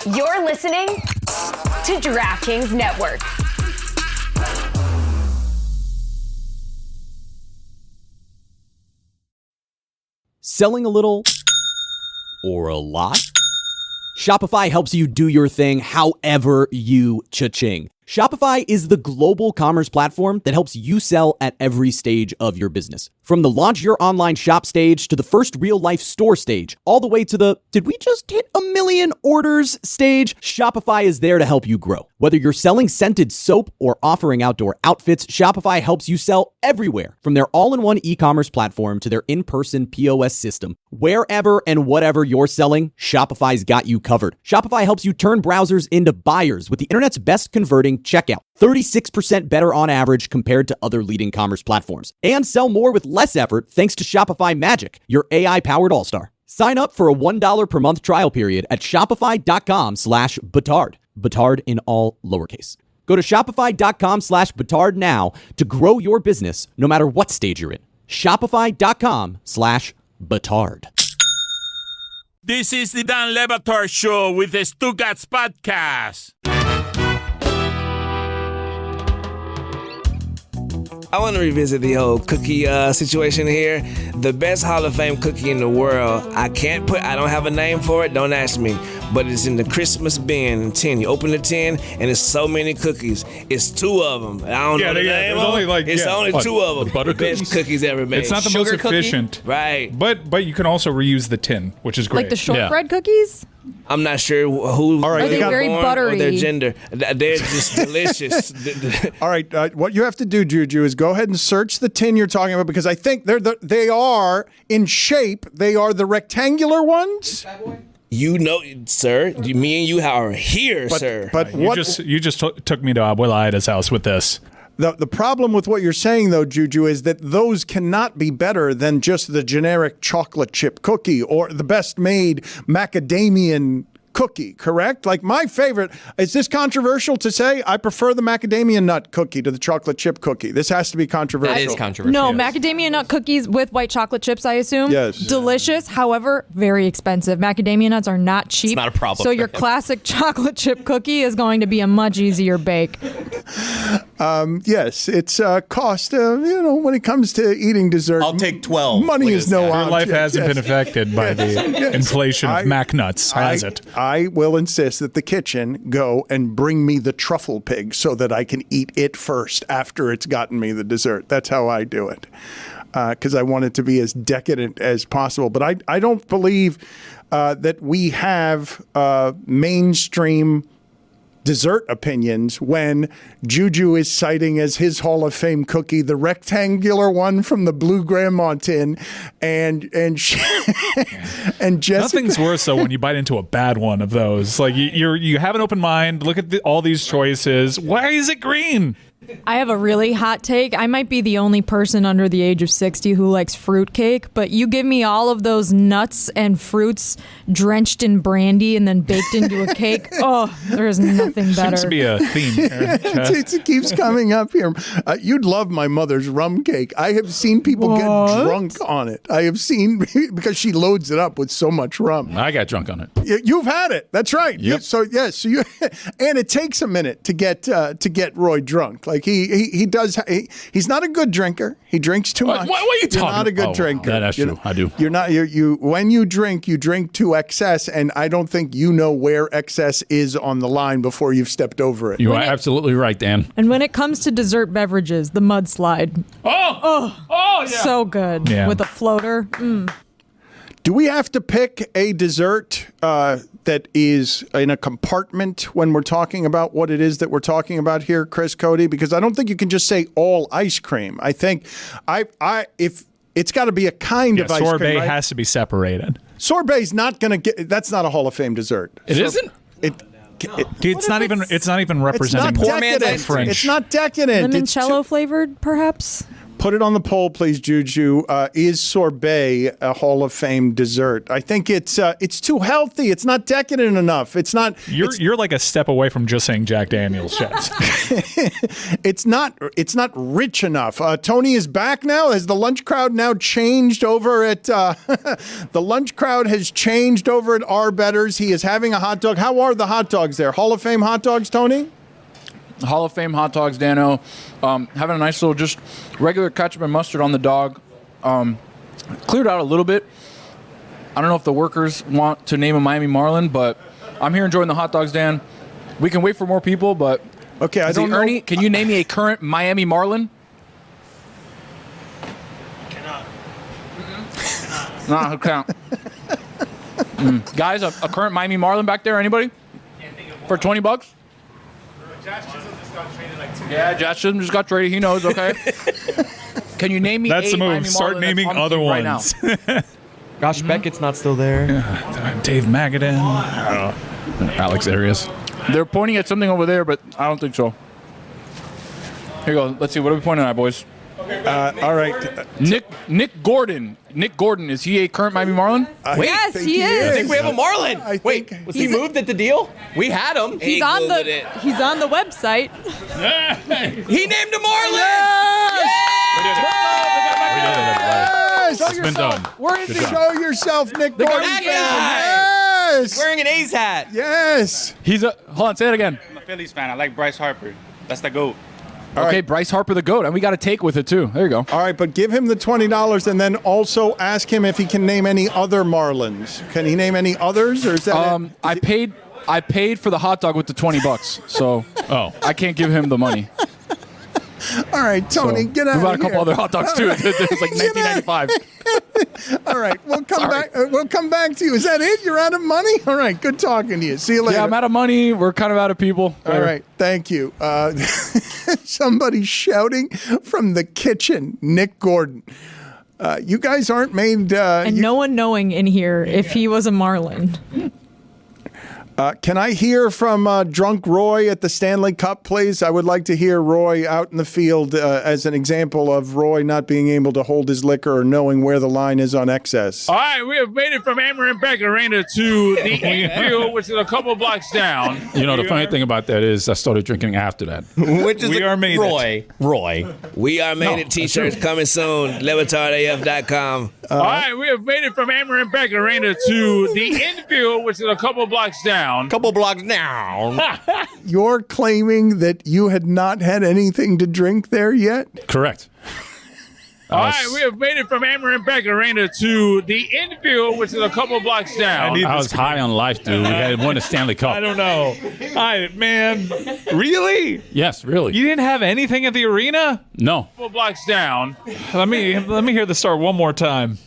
You're listening to DraftKings Network. Selling a little or a lot? Shopify helps you do your thing however you cha-ching. Shopify is the global commerce platform that helps you sell at every stage of your business. From the launch your online shop stage to the first real-life store stage, all the way to the did we just hit 1 million orders stage, Shopify is there to help you grow. Whether you're selling scented soap or offering outdoor outfits, Shopify helps you sell everywhere. From their all-in-one e-commerce platform to their in-person POS system, wherever and whatever you're selling, Shopify's got you covered. Shopify helps you turn browsers into buyers with the internet's best converting checkout. 36% better on average compared to other leading commerce platforms. And sell more with less effort thanks to Shopify Magic, your AI-powered all-star. Sign up for a $1 per month trial period at shopify.com/Batard. Batard in all lowercase. Go to shopify.com/Batard now to grow your business no matter what stage you're in. Shopify.com/Batard. This is the Dan Le Batard Show with the Stugotz podcast. I want to revisit the whole cookie situation here. The best Hall of Fame cookie in the world. I don't have a name for it. Don't ask me. But it's in the Christmas bin tin. You open the tin, and it's so many cookies. It's 2 of them. I don't know the name of them. It's only 2 of them. The butter best cookies ever made. It's not the most efficient. Right. But you can also reuse the tin, which is great. Like the shortbread cookies? I'm not sure who Are they very buttery? Or their gender. They're just delicious. All right, what you have to do, Juju, is go ahead and search the tin you're talking about, because I think they are in shape. They are the rectangular ones. You know, sir, me and you are here, sir. But you just took me to Abuela Ida's house with this. The problem with what you're saying, though, Juju, is that those cannot be better than just the generic chocolate chip cookie or the best made macadamian cookie, correct? Like, my favorite, is this controversial to say? I prefer the macadamia nut cookie to the chocolate chip cookie. This has to be controversial. That is controversial. No, yes. Macadamia nut cookies with white chocolate chips, I assume. Yes. Delicious, however, very expensive. Macadamia nuts are not cheap. It's not a problem. So your classic chocolate chip cookie is going to be a much easier bake. Yes, it's cost, when it comes to eating dessert. I'll take 12. Money is no Your object. life hasn't been affected by the inflation of Mac nuts, has it? I will insist that the kitchen go and bring me the truffle pig so that I can eat it first after it's gotten me the dessert. That's how I do it, because I want it to be as decadent as possible. But I don't believe that we have mainstream dessert opinions when Juju is citing as his Hall of Fame cookie the rectangular one from the Blue Grandma tin, and Jessica. Nothing's worse though when you bite into a bad one of those. Like you have an open mind. Look at all these choices. Why is it green? I have a really hot take. I might be the only person under the age of 60 who likes fruitcake, but you give me all of those nuts and fruits drenched in brandy and then baked into a cake. Oh, there is nothing better. Seems to be a theme here. It keeps coming up here. You'd love my mother's rum cake. I have seen people get drunk on it. I have seen, because she loads it up with so much rum. I got drunk on it. You've had it. That's right. Yep. And it takes a minute to get Roy drunk. Like he does. He's not a good drinker. He drinks too much. What are you talking about? You're not a good drinker. That's true. I do. You're not. You when you drink to excess, and I don't think you know where excess is on the line before you've stepped over it. You are absolutely right, Dan. And when it comes to dessert beverages, the mudslide. Oh, yeah. So good. Yeah. With a floater. Do we have to pick a dessert that is in a compartment when we're talking about what it is that we're talking about here, Chris Cody? Because I don't think you can just say all ice cream. I think if it's got to be a kind of ice cream. Sorbet right? has to be separated. Sorbet's not going to get. That's not a Hall of Fame dessert. It isn't. It's not even representing poor man's ice cream. It's not decadent. Limoncello flavored, perhaps? Put it on the poll, please, Juju. Is sorbet a Hall of Fame dessert? I think it's too healthy. It's not decadent enough. It's not. You're like a step away from just saying Jack Daniel's, Jets. It's not rich enough. Tony is back now. Has the lunch crowd now changed over at the lunch crowd has changed over at Our Betters. He is having a hot dog. How are the hot dogs there? Hall of Fame hot dogs, Tony? Hall of Fame hot dogs, Dano. Having a nice little just regular ketchup and mustard on the dog. Cleared out a little bit. I don't know if the workers want to name a Miami Marlin, but I'm here enjoying the hot dogs, Dan. We can wait for more people, but okay, I don't know. Ernie, can you name me a current Miami Marlin? Nah, who can't? Guys, a current Miami Marlin back there? Anybody? For $20? Yeah, Josh Chisholm just got traded. He knows, okay? Can you name me That's the move. Miami Start Marlin naming that's on the other team right ones. now? Gosh, Beckett's not still there. Dave Magadan. Alex Arias. They're pointing at something over there, but I don't think so. Here you go. Let's see. What are we pointing at, boys? All right. Nick Gordon. Nick Gordon. Is he a current Miami Marlin? Yes, he is. I think we have a Marlin. Wait, was he He's- moved at the deal? We had him. He's on the website. He named a Marlin. Yes! It's been done. Where is he? Show yourself, Nick Gordon. That guy. Yes. Wearing an A's hat. Yes. He's a. Hold on. Say it again. I'm a Phillies fan. I like Bryce Harper. That's the GOAT. Okay, right. Bryce Harper the GOAT. And we got a take with it, too. There you go. All right, but give him the $20 and then also ask him if he can name any other Marlins. Can he name any others, or is that it? I paid for the hot dog with the $20, so I can't give him the money. All right, Tony, get out of here. We bought a couple other hot dogs too. It was like $19.95. All right, we'll come back. We'll come back to you. Is that it? You're out of money? All right, good talking to you. See you later. Yeah, I'm out of money. We're kind of out of people. All right, thank you. Somebody shouting from the kitchen, Nick Gordon. You guys aren't made. And no one knowing in here if he was a Marlin. Can I hear from Drunk Roy at the Stanley Cup, please? I would like to hear Roy out in the field as an example of Roy not being able to hold his liquor or knowing where the line is on excess. All right, we have made it from Amarin Beck Arena to the infield, which is a couple blocks down. You know, the funny thing about that is I started drinking after that. Which is We are made Roy. Roy. We are made it t-shirts coming soon. LevitardAF.com. All right, we have made it from Amarin Beck Arena to the infield, which is a couple blocks down. Couple blocks down. You're claiming that you had not had anything to drink there yet? Correct. All right, we have made it from Amarin Beck Arena to the infield, which is a couple blocks down. I was high on life, dude. We had won the Stanley Cup. I don't know. Man, really? Yes, really. You didn't have anything at the arena? No. Couple blocks down. Let me hear the start one more time.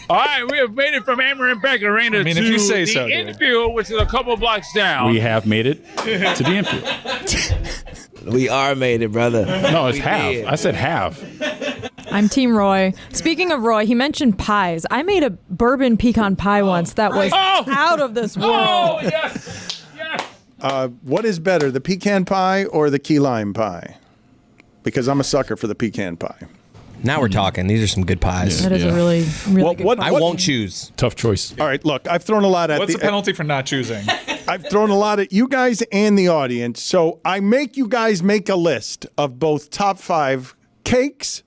All right, we have made it from Amarin Beck Arena I mean, to if you say the so, dude. infield, which is a couple blocks down. We have made it to the infield. We are made it, brother. No, it's We have. did. I said have. I'm Team Roy. Speaking of Roy, he mentioned pies. I made a bourbon pecan pie once that was out of this world. Oh, yes. Yes. What is better, the pecan pie or the key lime pie? Because I'm a sucker for the pecan pie. Now we're talking. These are some good pies. That is a really good I won't choose. Tough choice. All right, look, I've thrown a lot at What's the penalty for not choosing? I've thrown a lot at you guys and the audience. So I make you guys make a list of both top 5 cakes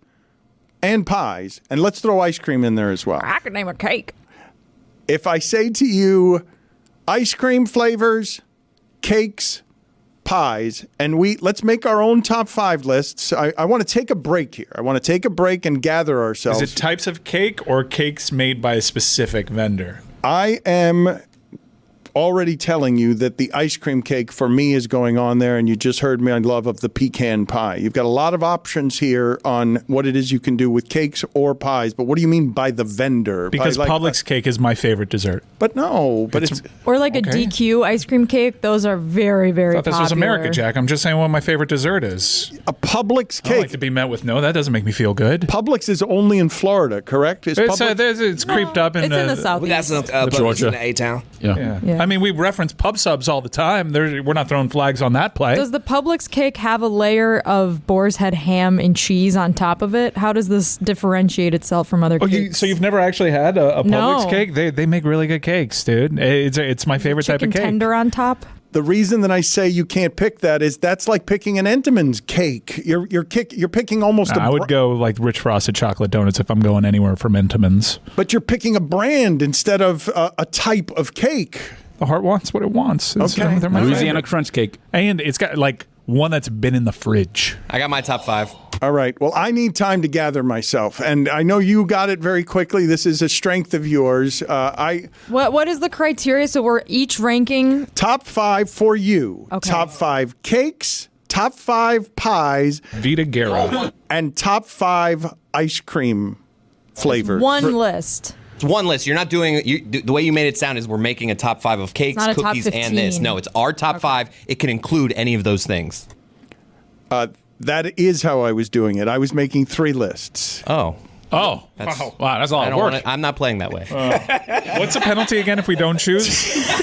and pies, and let's throw ice cream in there as well. I could name a cake. If I say to you ice cream flavors, cakes, pies, and let's make our own top 5 lists. I want to take a break here. I want to take a break and gather ourselves. Is it types of cake or cakes made by a specific vendor? I am already telling you that the ice cream cake for me is going on there, and you just heard me on love of the pecan pie. You've got a lot of options here on what it is you can do with cakes or pies, but what do you mean by the vendor? Because by, Publix cake is my favorite dessert. But no, but it's Or like a DQ ice cream cake. Those are very, very I thought this was popular. America, Jack. I'm just saying what my favorite dessert is. a Publix I don't like cake. to be met with no. That doesn't make me feel good. Publix is only in Florida, correct? Is It's, Publix? it's creeped up in It's in the south. We got some Georgia. in the A-Town. Yeah. Yeah. I mean, we reference pub subs all the time. We're not throwing flags on that play. Does the Publix cake have a layer of boar's head ham and cheese on top of it? How does this differentiate itself from other cakes? So you've never actually had a Publix No. cake? They make really good cakes, dude. It's my favorite type of Chicken cake. tender on top? The reason that I say you can't pick that is that's like picking an Entenmann's cake. You're picking almost I would go like rich frosted chocolate donuts if I'm going anywhere from Entenmann's. But you're picking a brand instead of a type of cake. The heart wants what it wants. Okay. They're my Louisiana favorite. crunch cake. And it's got like one that's been in the fridge. I got my top 5. All right. Well, I need time to gather myself, and I know you got it very quickly. This is a strength of yours. What is the criteria? So we're each ranking top 5 for you. Okay. Top 5 cakes, top 5 pies, Vita Guerra. and top 5 ice cream flavors. one list. It's one list. You're not doing the way you made it sound is we're making a top 5 of cakes, It's not a top cookies, and this. 15. No, it's our top 5. It can include any of those things. That is how I was doing it. I was making 3 lists. Oh. Oh, That's- wow, that's a lot I of don't work. wanna, I'm not playing that way. What's the penalty again if we don't choose?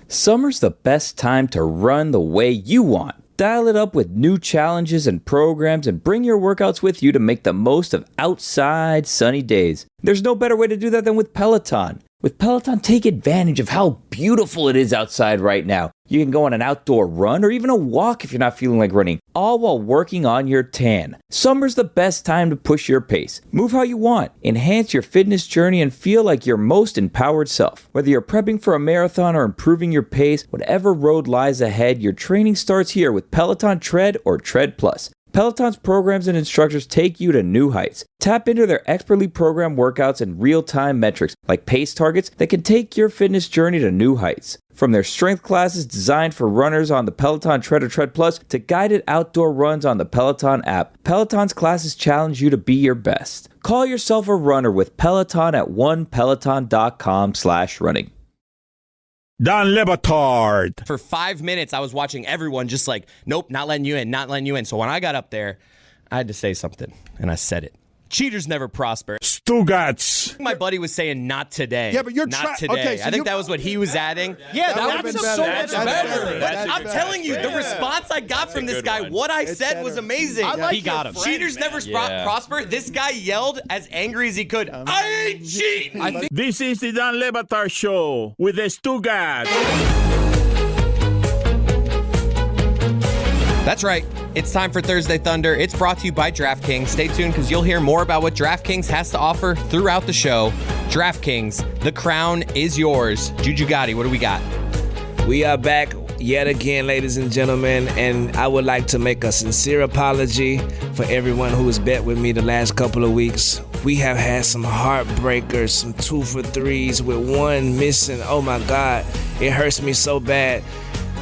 Summer's the best time to run the way you want. Dial it up with new challenges and programs and bring your workouts with you to make the most of outside sunny days. There's no better way to do that than with Peloton. With Peloton, take advantage of how beautiful it is outside right now. You can go on an outdoor run or even a walk if you're not feeling like running, all while working on your tan. Summer's the best time to push your pace. Move how you want, enhance your fitness journey, and feel like your most empowered self. Whether you're prepping for a marathon or improving your pace, whatever road lies ahead, your training starts here with Peloton Tread or Tread Plus. Peloton's programs and instructors take you to new heights. Tap into their expertly programmed workouts and real-time metrics like pace targets that can take your fitness journey to new heights. From their strength classes designed for runners on the Peloton Tread or Tread Plus to guided outdoor runs on the Peloton app, Peloton's classes challenge you to be your best. Call yourself a runner with Peloton at onepeloton.com/running. Don Le Batard. For 5 minutes, I was watching everyone just like, nope, not letting you in, not letting you in. So when I got up there, I had to say something, and I said it. Cheaters never prosper. Stugotz. My buddy was saying not today. Yeah, but you're not today. okay, so I think that was what he was adding. Yeah, that would have been so much better. I'm telling you, the response I got from this guy, what I said was amazing. He got him. Cheaters never prosper. This guy yelled as angry as he could. I ain't cheating. This is the Don Le Batard Show with the Stugotz. That's right. It's time for Thursday Thunder. It's brought to you by DraftKings. Stay tuned because you'll hear more about what DraftKings has to offer throughout the show. DraftKings, the crown is yours. Juju Gotti, what do we got? We are back yet again, ladies and gentlemen, and I would like to make a sincere apology for everyone who has bet with me the last couple of weeks. We have had some heartbreakers, some 2 for 3s with one missing. Oh my God, it hurts me so bad.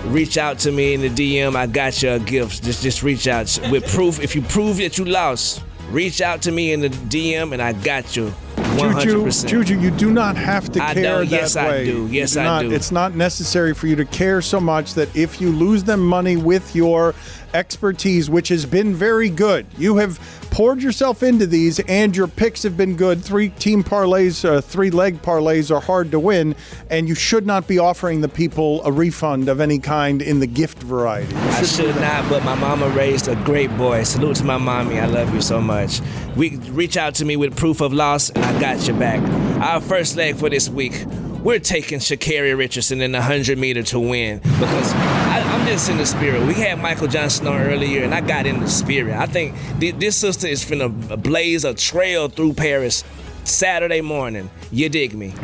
Reach out to me in the DM. I got you a gift. Just reach out with proof. If you prove that you lost, reach out to me in the DM and I got you 100%. Juju, you do not have to care that yes, way. I do. Yes, I do. It's not necessary for you to care so much that if you lose them money with your expertise, which has been very good, you have poured yourself into these and your picks have been good. 3-team parlays, 3-leg parlays are hard to win, and you should not be offering the people a refund of any kind in the gift variety. I should not, but my mama raised a great boy. Salute to my mommy. I love you so much. Reach out to me with proof of loss, and I got your back. Our first leg for this week, we're taking Sha'Carri Richardson in the 100-meter to win because I'm just in the spirit. We had Michael Johnson on earlier, and I got in the spirit. I think this sister is finna blaze a trail through Paris Saturday morning. You dig me?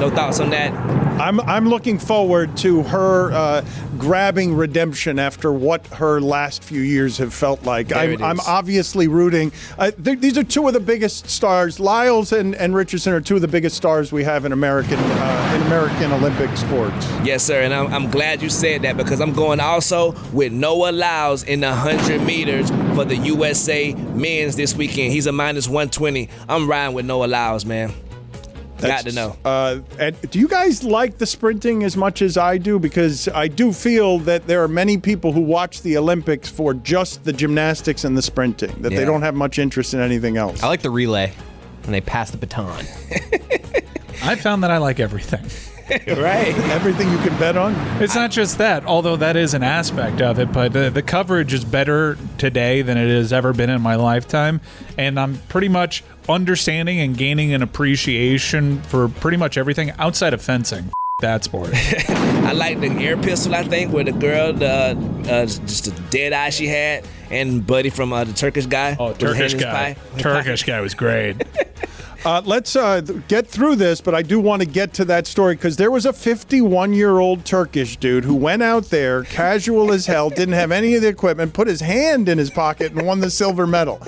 No thoughts on that? I'm looking forward to her grabbing redemption after what her last few years have felt like. I'm obviously rooting. These are 2 of the biggest stars. Lyles and Richardson are 2 of the biggest stars we have in American Olympic sports. Yes, sir, and I'm glad you said that because I'm going also with Noah Lyles in the 100 meters for the USA men's this weekend. He's a -120. I'm riding with Noah Lyles, man. Got to know. And do you guys like the sprinting as much as I do? Because I do feel that there are many people who watch the Olympics for just the gymnastics and the sprinting, that they don't have much interest in anything else. I like the relay when they pass the baton. I found that I like everything. Right. Everything you can bet on. It's not just that, although that is an aspect of it, but the coverage is better today than it has ever been in my lifetime, and I'm pretty much understanding and gaining an appreciation for pretty much everything outside of fencing. That sport. I like the air pistol, I think, where the girl, just the dead eye she had, and Buddy from the Turkish guy. Oh, Turkish guy. Turkish guy was great. Let's get through this, but I do want to get to that story because there was a 51-year-old Turkish dude who went out there, casual as hell, didn't have any of the equipment, put his hand in his pocket, and won the silver medal.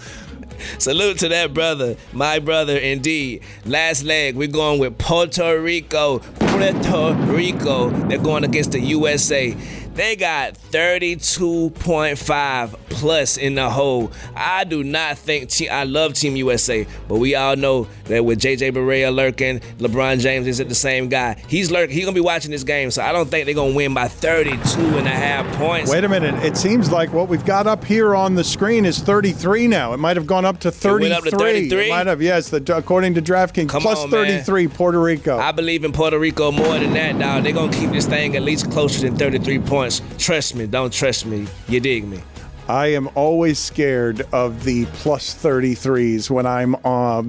Salute to that brother, my brother indeed. Last leg, we're going with Puerto Rico. They're going against the USA. They got 32.5 plus in the hole. I do not think I love Team USA, but we all know that with JJ Barea lurking, LeBron James isn't the same guy. He's lurking. He's gonna be watching this game, so I don't think they're gonna win by 32.5 points. Wait a minute. It seems like what we've got up here on the screen is 33 now. It might have gone up to 33. It went up to 33? It might have, yes. According to DraftKings, plus 33, man. Puerto Rico. I believe in Puerto Rico more than that, dog. They're gonna keep this thing at least closer than 33 points. Trust me, don't trust me. You dig me. I am always scared of the plus 33s when I'm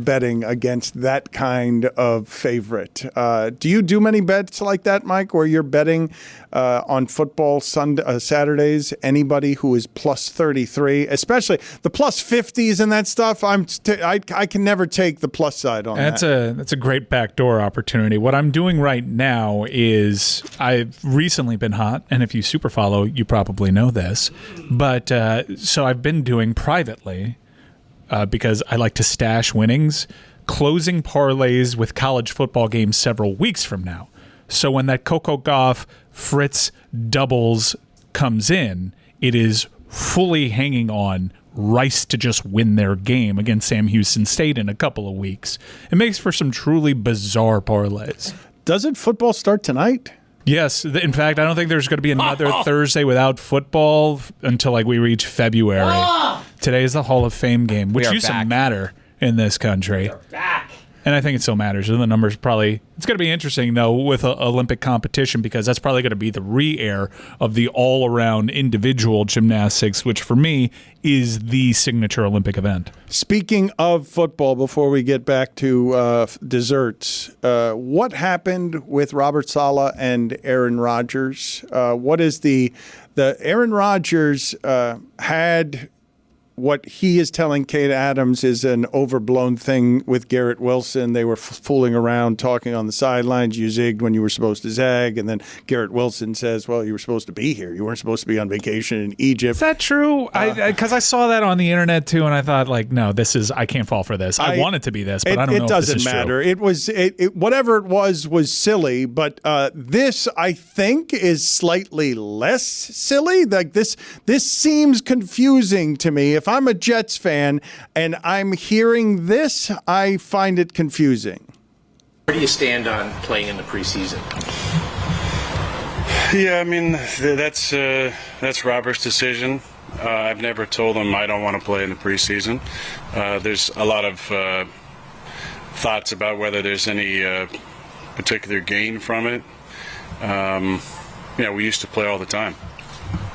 betting against that kind of favorite. Do you do many bets like that, Mike, where you're betting on football Saturdays? Anybody who is plus 33, especially the plus 50s and that stuff, I can never take the plus side on that. That's a great backdoor opportunity. What I'm doing right now is I've recently been hot, and if you super follow, you probably know this, but so I've been doing privately, because I like to stash winnings, closing parlays with college football games several weeks from now. So when that Coco Gauff Fritz doubles comes in, it is fully hanging on Rice to just win their game against Sam Houston State in a couple of weeks. It makes for some truly bizarre parlays. Doesn't football start tonight? Yes. In fact, I don't think there's going to be another Thursday without football until we reach February. Today is the Hall of Fame game, which used to matter in this country. We're back. And I think it still matters. And the numbers probably... It's going to be interesting, though, with Olympic competition, because that's probably going to be the re-air of the all-around individual gymnastics, which for me is the signature Olympic event. Speaking of football, before we get back to desserts, what happened with Robert Saleh and Aaron Rodgers? What is the Aaron Rodgers had... What he is telling Kate Adams is an overblown thing with Garrett Wilson. They were fooling around, talking on the sidelines. You zigged when you were supposed to zag. And then Garrett Wilson says, well, you were supposed to be here. You weren't supposed to be on vacation in Egypt. Is that true? Because I saw that on the internet, too, and I thought, no, I can't fall for this. I want it to be this, but I don't know if this is true. It doesn't matter. It was, whatever it was silly. But this, I think, is slightly less silly. Like this seems confusing to me. If I'm a Jets fan and I'm hearing this, I find it confusing. Where do you stand on playing in the preseason? Yeah, I mean, that's Robert's decision. I've never told him I don't want to play in the preseason. There's a lot of thoughts about whether there's any particular gain from it. We used to play all the time.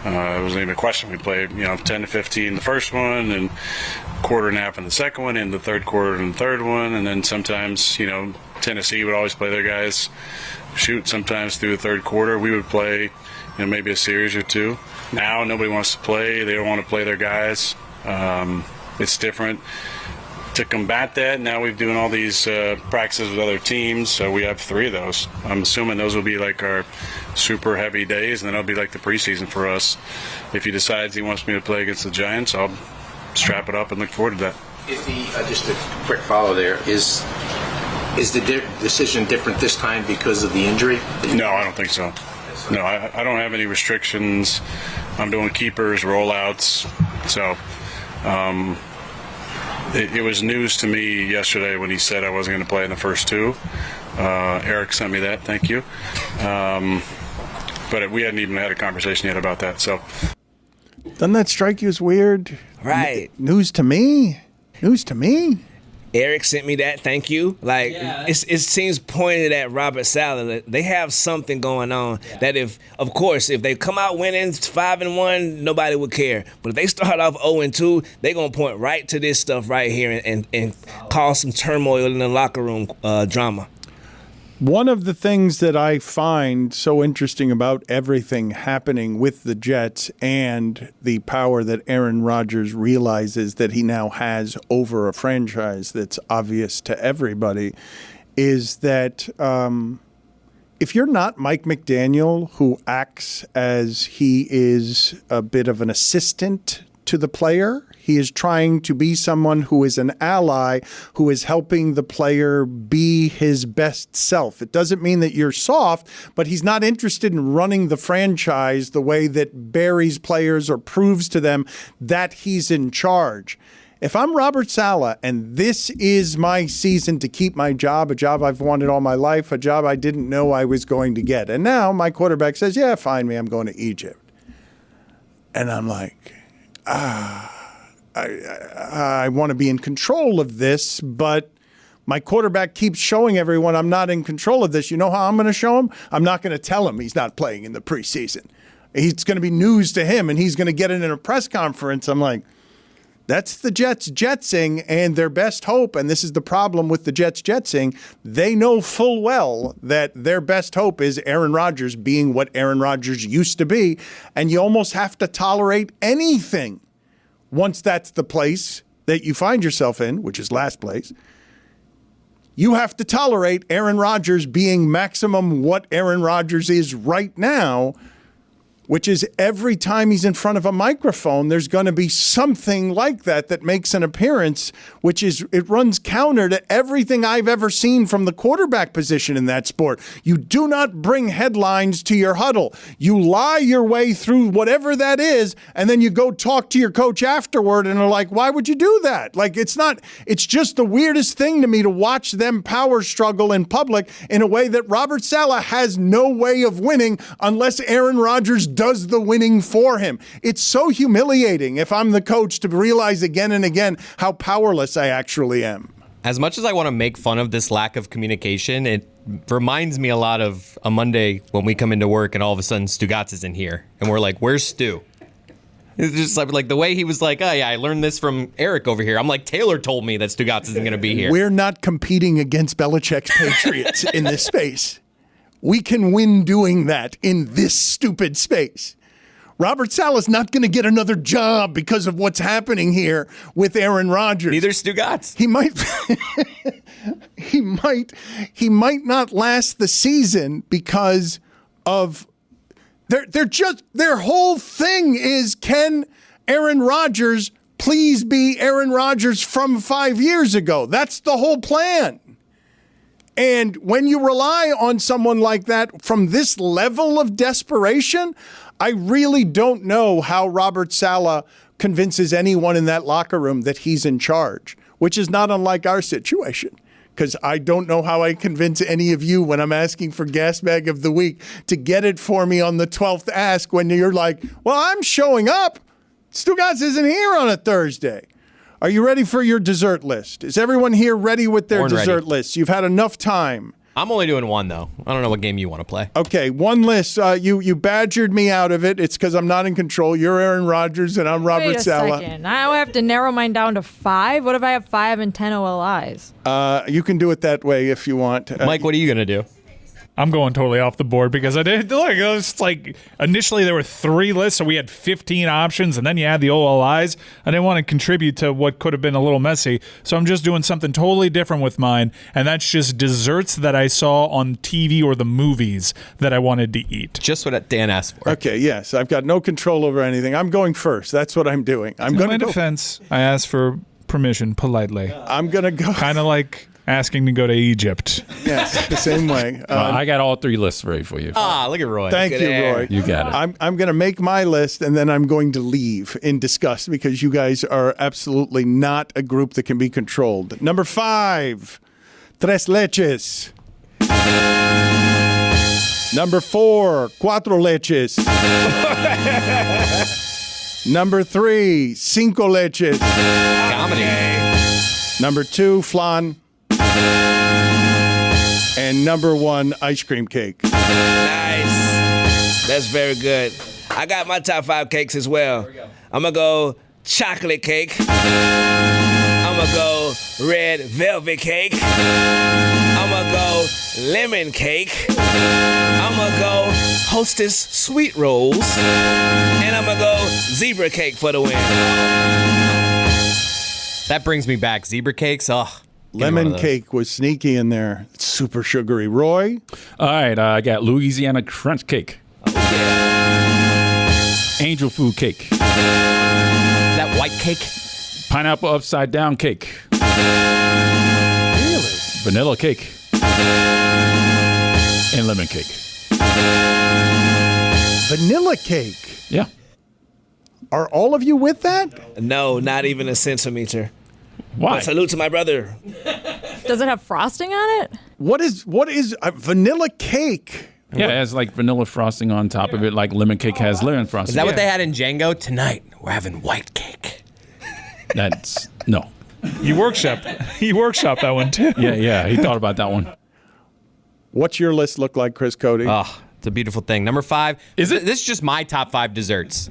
It wasn't even a question. We played, 10 to 15 the first one, and quarter and a half in the second one, and the third quarter in the third one, and then sometimes, Tennessee would always play their guys sometimes through the third quarter. We would play, maybe a series or two. Now nobody wants to play. They don't want to play their guys. It's different. To combat that, now we're doing all these practices with other teams, so we have 3 of those. I'm assuming those will be our super heavy days, and then it'll be the preseason for us. If he decides he wants me to play against the Giants, I'll strap it up and look forward to that. Just a quick follow there. Is the decision different this time because of the injury? No, I don't think so. No, I don't have any restrictions. I'm doing keepers, rollouts, so... It was news to me yesterday when he said I wasn't going to play in the first 2. Eric sent me that. Thank you. But we hadn't even had a conversation yet about that. So, doesn't that strike you as weird? Right. News to me? News to me? Eric sent me that. Thank you. Like, it seems pointed at Robert Saleh. They have something going on that if they come out winning 5-1, nobody would care. But if they start off 0-2, they're going to point right to this stuff right here and cause some turmoil in the locker room drama. One of the things that I find so interesting about everything happening with the Jets and the power that Aaron Rodgers realizes that he now has over a franchise that's obvious to everybody is that if you're not Mike McDaniel, who acts as he is a bit of an assistant to the player, he is trying to be someone who is an ally, who is helping the player be his best self. It doesn't mean that you're soft, but he's not interested in running the franchise the way that buries players or proves to them that he's in charge. If I'm Robert Saleh and this is my season to keep my job, a job I've wanted all my life, a job I didn't know I was going to get, and now my quarterback says, yeah, fine me, I'm going to Egypt. And I'm like, I want to be in control of this, but my quarterback keeps showing everyone I'm not in control of this. You know how I'm going to show him? I'm not going to tell him he's not playing in the preseason. It's going to be news to him, and he's going to get it in a press conference. I'm like, that's the Jets jetsing and their best hope, and this is the problem with the Jets jetsing. They know full well that their best hope is Aaron Rodgers being what Aaron Rodgers used to be, and you almost have to tolerate anything. Once that's the place that you find yourself in, which is last place, you have to tolerate Aaron Rodgers being maximum what Aaron Rodgers is right now, which is every time he's in front of a microphone, there's going to be something like that makes an appearance, which is, it runs counter to everything I've ever seen from the quarterback position in that sport. You do not bring headlines to your huddle. You lie your way through whatever that is, and then you go talk to your coach afterward and are like, why would you do that? Like, it's just the weirdest thing to me to watch them power struggle in public in a way that Robert Saleh has no way of winning unless Aaron Rodgers does the winning for him. It's so humiliating if I'm the coach to realize again and again how powerless I actually am. As much as I want to make fun of this lack of communication, it reminds me a lot of a Monday when we come into work and all of a sudden Stugotz is in here and we're like, where's Stu? It's just like the way he was like, oh yeah, I learned this from Eric over here. I'm like, Taylor told me that Stugotz isn't going to be here. We're not competing against Belichick's Patriots in this space. We can win doing that in this stupid space. Robert Saleh's not going to get another job because of what's happening here with Aaron Rodgers. Neither Stugotz. He might not last the season because of their whole thing is, can Aaron Rodgers please be Aaron Rodgers from 5 years ago? That's the whole plan. And when you rely on someone like that from this level of desperation, I really don't know how Robert Saleh convinces anyone in that locker room that he's in charge, which is not unlike our situation. Because I don't know how I convince any of you when I'm asking for gas bag of the week to get it for me on the 12th ask when you're like, well, I'm showing up. Stugotz isn't here on a Thursday. Are you ready for your dessert list? Is everyone here ready with their dessert list? You've had enough time. I'm only doing one, though. I don't know what game you want to play. Okay, one list. You badgered me out of it. It's because I'm not in control. You're Aaron Rodgers, and I'm Robert Saleh. Wait a second. I have to narrow mine down to 5? What if I have 5 and 10 OLIs? You can do it that way if you want. Mike, what are you going to do? I'm going totally off the board because I did look. It was like initially there were 3 lists, so we had 15 options, and then you add the OLIs. I didn't want to contribute to what could have been a little messy, so I'm just doing something totally different with mine, and that's just desserts that I saw on TV or the movies that I wanted to eat. Just what Dan asked for. Okay, yes, I've got no control over anything. I'm going first. That's what I'm doing. I'm going to go. In defense, I asked for permission politely. I'm going to go. Kind of like asking to go to Egypt. Yes, the same way. I got all 3 lists ready for you. Look at Roy. Thank you, Roy. You got it. I'm going to make my list, and then I'm going to leave in disgust because you guys are absolutely not a group that can be controlled. Number 5, tres leches. Number 4, cuatro leches. Number 3, cinco leches. Comedy. Number 2, flan. And number 1, ice cream cake. Nice. That's very good. I got my top 5 cakes as well. I'm going to go chocolate cake. I'm going to go red velvet cake. I'm going to go lemon cake. I'm going to go Hostess sweet rolls. And I'm going to go zebra cake for the win. That brings me back. Zebra cakes. Oh, Lemon cake was sneaky in there. It's super sugary. Roy? All right, I got Louisiana crunch cake. Angel food cake. That white cake? Pineapple upside down cake. Really? Vanilla cake. And lemon cake. Vanilla cake? Yeah. Are all of you with that? No, not even a centimeter. Why? But salute to my brother. Does it have frosting on it? What is vanilla cake? Yeah, it has like vanilla frosting on top of it, like lemon cake has lemon frosting. Is that what they had in Django? Tonight, we're having white cake. That's no. He workshopped that one too. Yeah, he thought about that one. What's your list look like, Chris Cody? Oh, it's a beautiful thing. Number 5. Is it? This is just my top 5 desserts.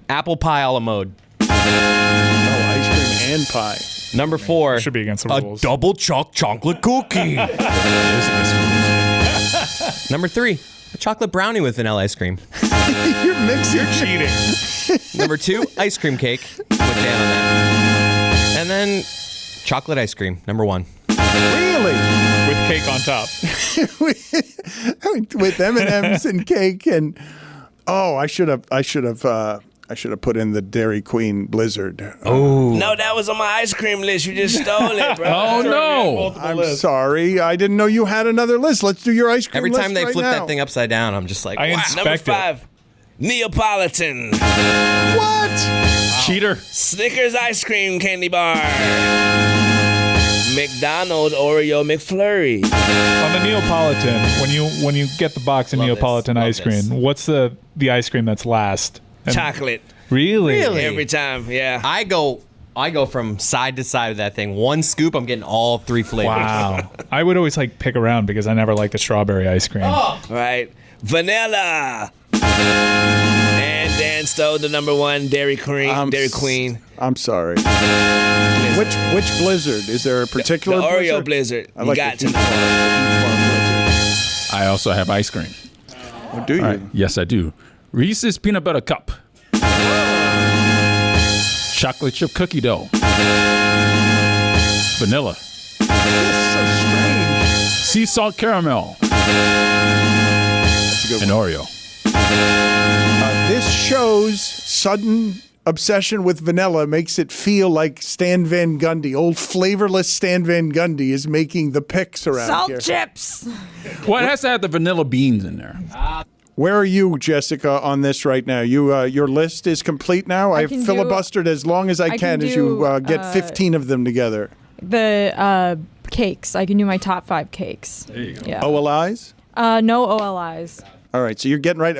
Apple pie a la mode. Oh, ice cream and pie. Number 4. Should be against the a rules. double chocolate cookie. Number 3. A chocolate brownie with vanilla ice cream. You're mixing. You're cheating. Number 2, ice cream cake. Put down on that. And then chocolate ice cream. Number 1. Really? With cake on top. With M&Ms and cake and I should have put in the Dairy Queen Blizzard. Oh. No, that was on my ice cream list. You just stole it, bro. Oh no! I'm sorry. I didn't know you had another list. Let's do your ice cream Every list time they right flip now. that thing upside down, I'm just like, I wow. inspect Number it. 5, Neapolitan. What? Cheater. Snickers ice cream candy bar. McDonald's Oreo McFlurry. On the Neapolitan, when you get the box of Love Neapolitan this. ice Love this. cream, what's the ice cream that's last? And- Chocolate. Really? Every time, yeah. I go from side to side of that thing. One scoop, I'm getting all 3 flavors. Wow. I would always pick around because I never liked the strawberry ice cream. Right. Vanilla. And Dan stole the number 1 Dairy Queen. I'm sorry. Which Blizzard? Is there a particular The Oreo Blizzard? Blizzard. I like got the to Heat Bar Blizzard. I also have ice cream. Oh, do you? All right. Yes, I do. Reese's peanut butter cup. Chocolate chip cookie dough. Vanilla. This is so strange. Sea salt caramel. That's a good And one. Oreo. This show's sudden obsession with vanilla makes it feel like Stan Van Gundy, old flavorless Stan Van Gundy, is making the picks around Salt here. chips. Well, it has to have the vanilla beans in there. Where are you, Jessica, on this right now? You, your list is complete now. I've can filibustered as long as I can as you get 15 of them together. The cakes. I can do my top 5 cakes. There you go. Yeah. OLIs? No OLIs. All right, so you're getting right.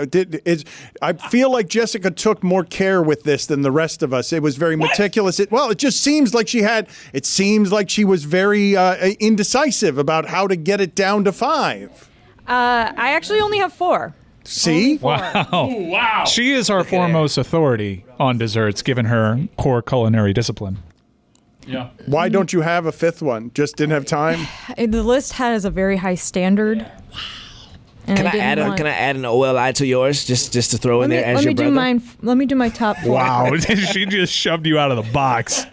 I feel like Jessica took more care with this than the rest of us. It was very meticulous. It just seems like it seems like she was very indecisive about how to get it down to 5. I actually only have 4. See? Wow. She is our foremost authority on desserts, given her core culinary discipline. Yeah. Why don't you have a 5th one? Just didn't have time? The list has a very high standard. Wow. Can I add an OLI to yours just to throw in there as your brother? Let me do my top 4. Wow. She just shoved you out of the box.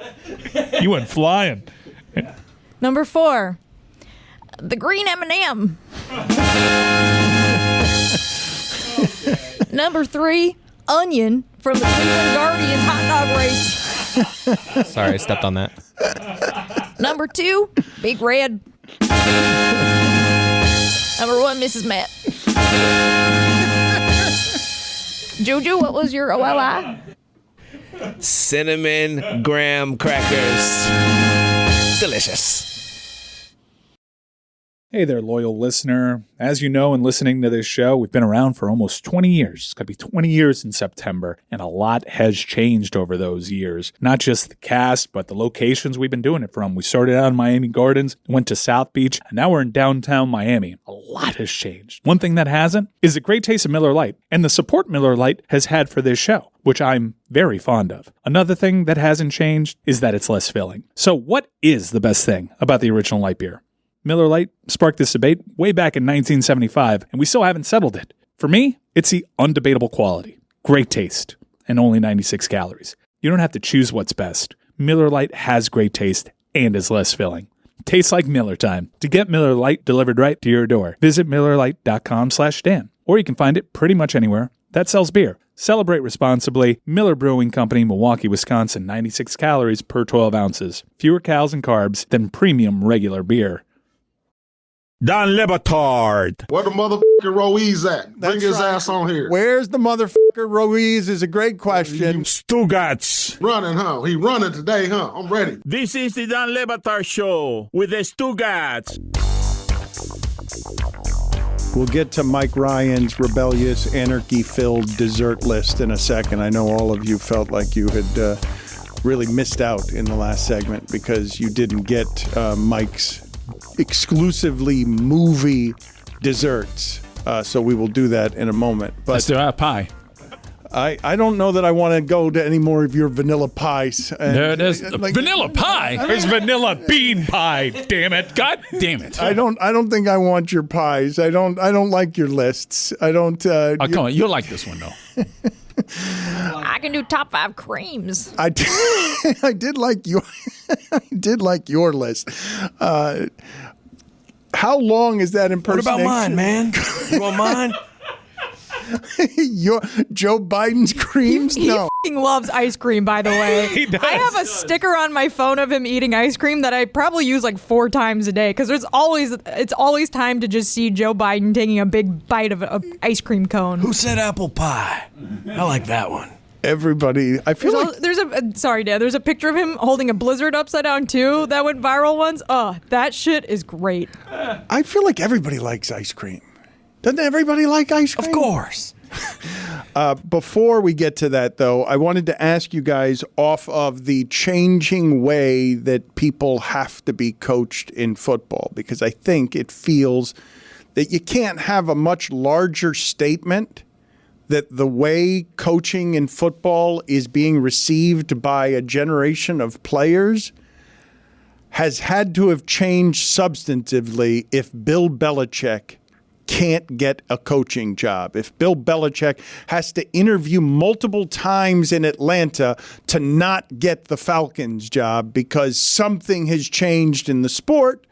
You went flying. Number 4, the green M&M. Number 3, onion from the Cleveland Guardians hot dog race. Sorry, I stepped on that. Number 2, Big Red. Number 1, Mrs. Matt. Juju, what was your OLI? Cinnamon graham crackers. Delicious. Hey there, loyal listener. As you know, in listening to this show, we've been around for almost 20 years. It's going to be 20 years in September, and a lot has changed over those years. Not just the cast, but the locations we've been doing it from. We started out in Miami Gardens, went to South Beach, and now we're in downtown Miami. A lot has changed. One thing that hasn't is the great taste of Miller Lite, and the support Miller Lite has had for this show, which I'm very fond of. Another thing that hasn't changed is that it's less filling. So what is the best thing about the original light beer? Miller Lite sparked this debate way back in 1975, and we still haven't settled it. For me, it's the undebatable quality, great taste, and only 96 calories. You don't have to choose what's best. Miller Lite has great taste and is less filling. Tastes like Miller time. To get Miller Lite delivered right to your door, visit MillerLite.com/Dan, or you can find it pretty much anywhere that sells beer. Celebrate responsibly. Miller Brewing Company, Milwaukee, Wisconsin, 96 calories per 12 ounces. Fewer calories and carbs than premium regular beer. Don Batard. Where the motherfucking Ruiz at? Bring his ass on here. Where's the motherfucker Ruiz is a great question. Stugotz. Running, huh? He running today, huh? I'm ready. This is the Don Batard Show with the Stugotz. We'll get to Mike Ryan's rebellious, anarchy-filled dessert list in a second. I know all of you felt like you had really missed out in the last segment because you didn't get Mike's exclusively movie desserts. So we will do that in a moment. But let's do our pie. I don't know that I want to go to any more of your vanilla pies. There's vanilla pie. There's vanilla bean pie. Damn it! God damn it! I don't think I want your pies. I don't like your lists. I don't. Come on, you'll like this one though. I can do top 5 creams. I did like your I did like your list. How long is that impersonation? What about mine, man? You want mine? Your Joe Biden's creams? He No. f***ing loves ice cream, by the way. He does. I have a sticker on my phone of him eating ice cream that I probably use like 4 times a day because it's always time to just see Joe Biden taking a big bite of an ice cream cone. Who said apple pie? I like that one. Everybody, I feel like there's a picture of him holding a Blizzard upside down too that went viral once. That shit is great. I feel like everybody likes ice cream. Doesn't everybody like ice cream? Of course. Before we get to that, though, I wanted to ask you guys off of the changing way that people have to be coached in football, because I think it feels that you can't have a much larger statement that the way coaching in football is being received by a generation of players has had to have changed substantively if Bill Belichick can't get a coaching job. If Bill Belichick has to interview multiple times in Atlanta to not get the Falcons job because something has changed in the sport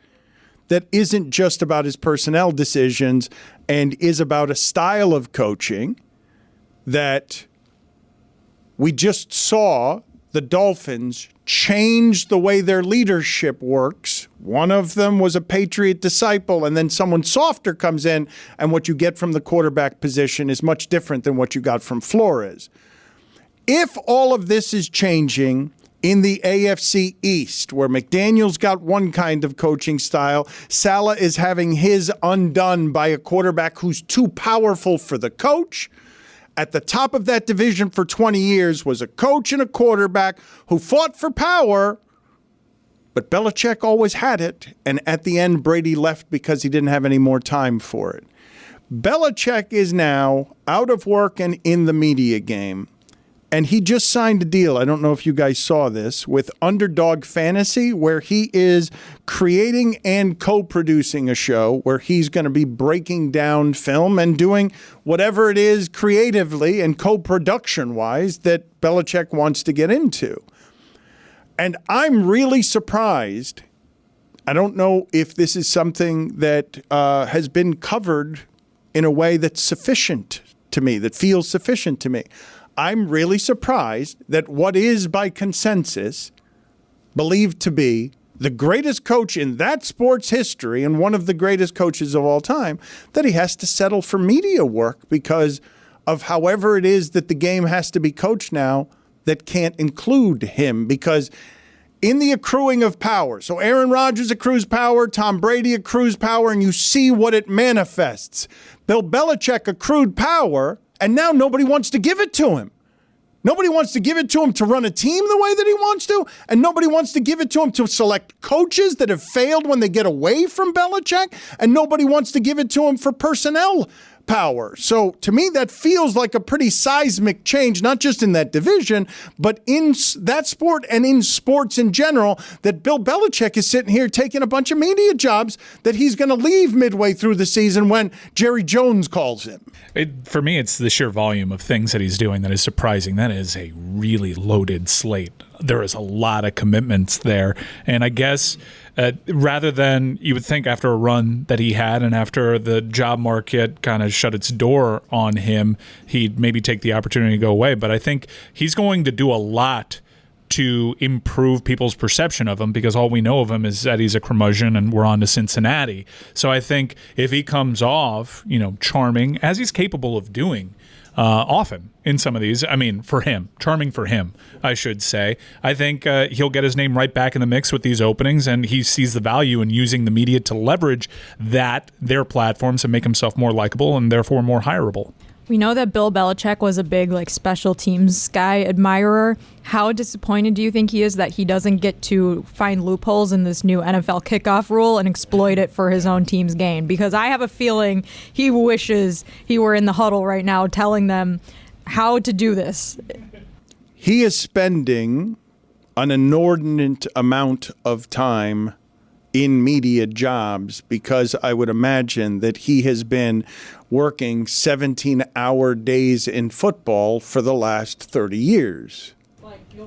that isn't just about his personnel decisions and is about a style of coaching that we just saw the Dolphins change the way their leadership works. One of them was a Patriot disciple, and then someone softer comes in, and what you get from the quarterback position is much different than what you got from Flores. If all of this is changing in the AFC East, where McDaniel's got one kind of coaching style, Saleh is having his undone by a quarterback who's too powerful for the coach. At the top of that division for 20 years was a coach and a quarterback who fought for power, but Belichick always had it, and at the end, Brady left because he didn't have any more time for it. Belichick is now out of work and in the media game, and he just signed a deal, I don't know if you guys saw this, with Underdog Fantasy, where he is creating and co-producing a show where he's going to be breaking down film and doing whatever it is creatively and co-production-wise that Belichick wants to get into. And I'm really surprised. I don't know if this is something that has been covered in a way that's sufficient to me, that feels sufficient to me. I'm really surprised that what is by consensus believed to be the greatest coach in that sport's history and one of the greatest coaches of all time, that he has to settle for media work because of however it is that the game has to be coached now that can't include him. Because in the accruing of power. So Aaron Rodgers accrues power, Tom Brady accrues power, and you see what it manifests. Bill Belichick accrued power, and now nobody wants to give it to him. Nobody wants to give it to him to run a team the way that he wants to, and nobody wants to give it to him to select coaches that have failed when they get away from Belichick, and nobody wants to give it to him for personnel power. So to me, that feels like a pretty seismic change, not just in that division, but in that sport and in sports in general, that Bill Belichick is sitting here taking a bunch of media jobs that he's going to leave midway through the season when Jerry Jones calls him. For me, it's the sheer volume of things that he's doing that is surprising. That is a really loaded slate. There is a lot of commitments there. And I guess rather than you would think after a run that he had and after the job market kind of shut its door on him, he'd maybe take the opportunity to go away. But I think he's going to do a lot to improve people's perception of him, because all we know of him is that he's a curmudgeon and we're on to Cincinnati. So I think if he comes off, charming, as he's capable of doing often in some of these, charming for him, I should say, I think he'll get his name right back in the mix with these openings, and he sees the value in using the media to leverage their platforms and make himself more likable and therefore more hireable. We know that Bill Belichick was a big special teams guy admirer. How disappointed do you think he is that he doesn't get to find loopholes in this new NFL kickoff rule and exploit it for his own team's gain? Because I have a feeling he wishes he were in the huddle right now telling them how to do this. He is spending an inordinate amount of time in media jobs, because I would imagine that he has been working 17-hour days in football for the last 30 years.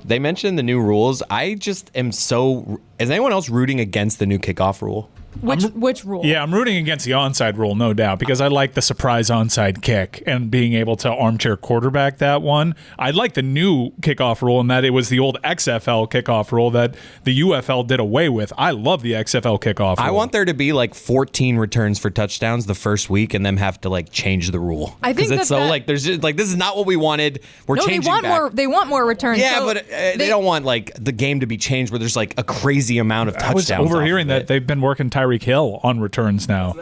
They mentioned the new rules. I just am so... Is anyone else rooting against the new kickoff rule? Which rule? Yeah, I'm rooting against the onside rule, no doubt, because I like the surprise onside kick and being able to armchair quarterback that one. I like the new kickoff rule in that it was the old XFL kickoff rule that the UFL did away with. I love the XFL kickoff rule. I want there to be 14 returns for touchdowns the first week and them have to change the rule. I think it's there's just this is not what we wanted. We're changing back. They want more returns. Yeah, so but they don't want the game to be changed where there's a crazy amount of touchdowns. I was overhearing that they've been working Tyreek Hill on returns now.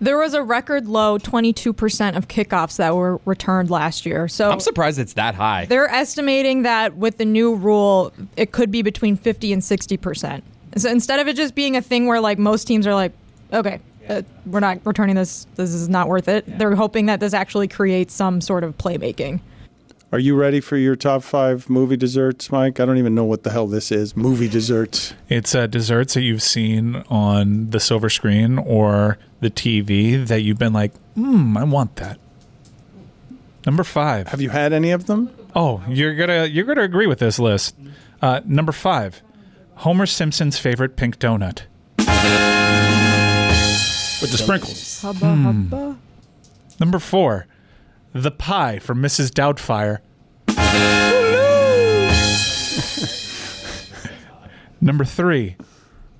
There was a record low 22% of kickoffs that were returned last year. So I'm surprised it's that high. They're estimating that with the new rule, it could be between 50 and 60%. So instead of it just being a thing where most teams are okay, we're not returning this. This is not worth it. Yeah. They're hoping that this actually creates some sort of playmaking. Are you ready for your top 5 movie desserts, Mike? I don't even know what the hell this is. Movie desserts. It's desserts that you've seen on the silver screen or the TV that you've been I want that. Number 5. Have you had any of them? Oh, you're gonna agree with this list. Number 5, Homer Simpson's favorite pink donut. With the sprinkles. Hubba, hubba. Number 4, the pie from Mrs. Doubtfire. Number 3,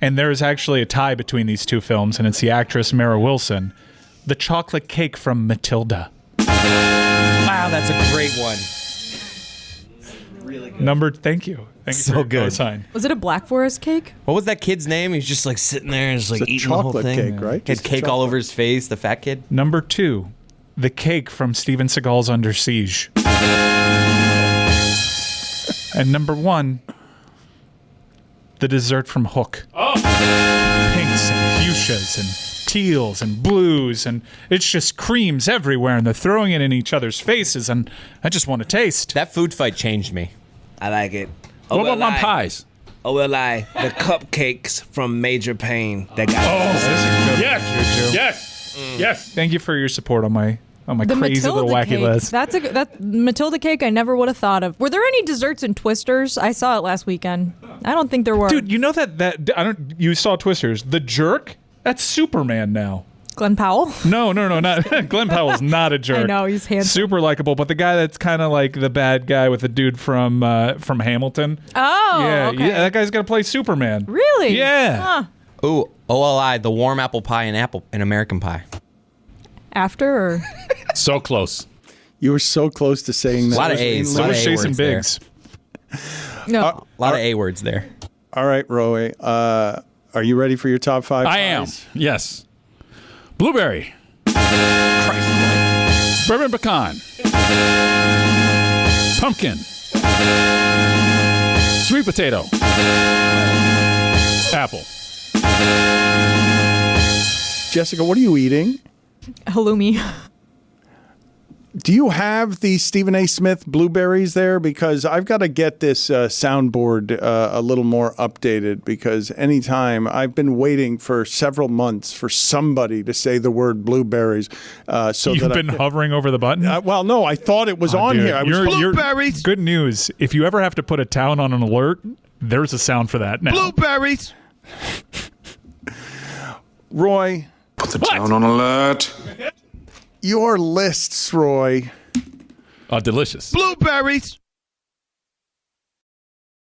and there is actually a tie between these two films, and it's the actress Mara Wilson, the chocolate cake from Matilda. Wow, that's a great one. Really good. Thank you. Thank you so for your good. cosign. Was it a Black Forest cake? What was that kid's name? He's just sitting there and just eating the whole thing. Chocolate cake, right? He had cake all over his face, the fat kid. Number 2, the cake from Steven Seagal's Under Siege. And number 1, the dessert from Hook. Oh. Pinks and fuchsias and teals and blues, and it's just creams everywhere, and they're throwing it in each other's faces, and I just want to taste. That food fight changed me. I like it. What about my pies? The cupcakes from Major Payne. That got Yes. Thank you for your support on my The crazy Matilda little wacky cake. list. That Matilda cake I never would have thought of. Were there any desserts in Twisters? I saw it last weekend. I don't think there were. Dude, you know you saw Twisters. The jerk? That's Superman now. Glenn Powell? No, not Glenn Powell's not a jerk. I know, he's handsome. Super likable, but the guy that's kind of like the bad guy with the dude from Hamilton. Oh, yeah, okay. yeah, that guy's gonna play Superman. Really? Yeah. Huh. Ooh, OLI, the warm apple pie and American pie. After or? So close. You were so close to saying that. A lot of A's. So was Jason Biggs. No. A lot of A words there. All right, Roy. Are you ready for your top 5? I am. Yes. Blueberry. Christ. Bourbon pecan. Pumpkin. Sweet potato. Apple. Jessica, what are you eating? Halloumi. Do you have the Stephen A. Smith blueberries there? Because I've got to get this soundboard a little more updated, because anytime I've been waiting for several months for somebody to say the word blueberries. You've been hovering over the button? Well, no, I thought it was on dude, here. Blueberries! Good news. If you ever have to put a town on an alert, there's a sound for that now. Blueberries! Roy. Put the town on alert. Your lists, Roy. Oh, delicious. Blueberries!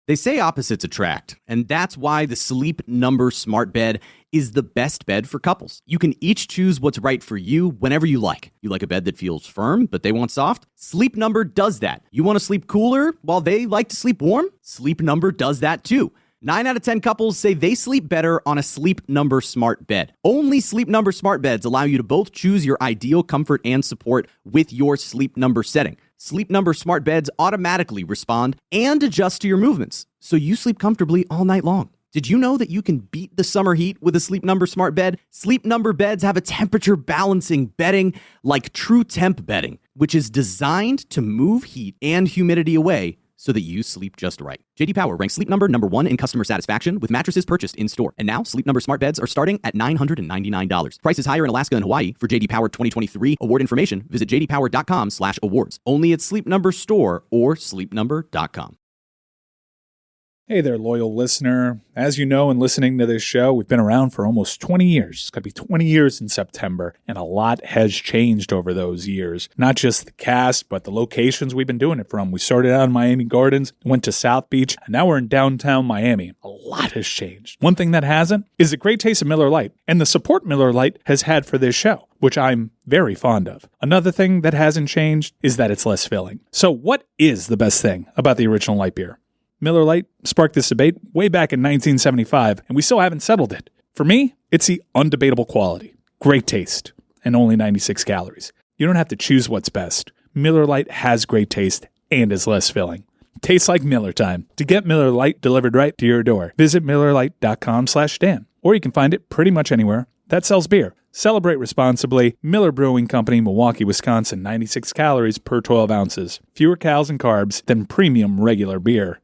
They say opposites attract, and that's why the Sleep Number Smart Bed is the best bed for couples. You can each choose what's right for you whenever you like. You like a bed that feels firm, but they want soft? Sleep Number does that. You want to sleep cooler while they like to sleep warm? Sleep Number does that too. 9 out of 10 couples say they sleep better on a Sleep Number Smart Bed. Only Sleep Number Smart Beds allow you to both choose your ideal comfort and support with your Sleep Number setting. Sleep Number Smart Beds automatically respond and adjust to your movements, so you sleep comfortably all night long. Did you know that you can beat the summer heat with a Sleep Number Smart Bed? Sleep Number beds have a temperature balancing bedding like True Temp bedding, which is designed to move heat and humidity away so that you sleep just right. J.D. Power ranks Sleep Number #1 in customer satisfaction with mattresses purchased in-store. And now, Sleep Number smart beds are starting at $999. Prices higher in Alaska and Hawaii. For J.D. Power 2023 award information, visit jdpower.com/awards. Only at Sleep Number store or sleepnumber.com. Hey there, loyal listener. As you know, in listening to this show, we've been around for almost 20 years. It's going to be 20 years in September, and a lot has changed over those years. Not just the cast, but the locations we've been doing it from. We started out in Miami Gardens, went to South Beach, and now we're in downtown Miami. A lot has changed. One thing that hasn't is the great taste of Miller Lite, and the support Miller Lite has had for this show, which I'm very fond of. Another thing that hasn't changed is that it's less filling. So what is the best thing about the original light beer? Miller Lite sparked this debate way back in 1975, and we still haven't settled it. For me, it's the undebatable quality, great taste, and only 96 calories. You don't have to choose what's best. Miller Lite has great taste and is less filling. Tastes like Miller time. To get Miller Lite delivered right to your door, visit MillerLite.com/Dan, or you can find it pretty much anywhere that sells beer. Celebrate responsibly. Miller Brewing Company, Milwaukee, Wisconsin. 96 calories per 12 ounces. Fewer calories and carbs than premium regular beer.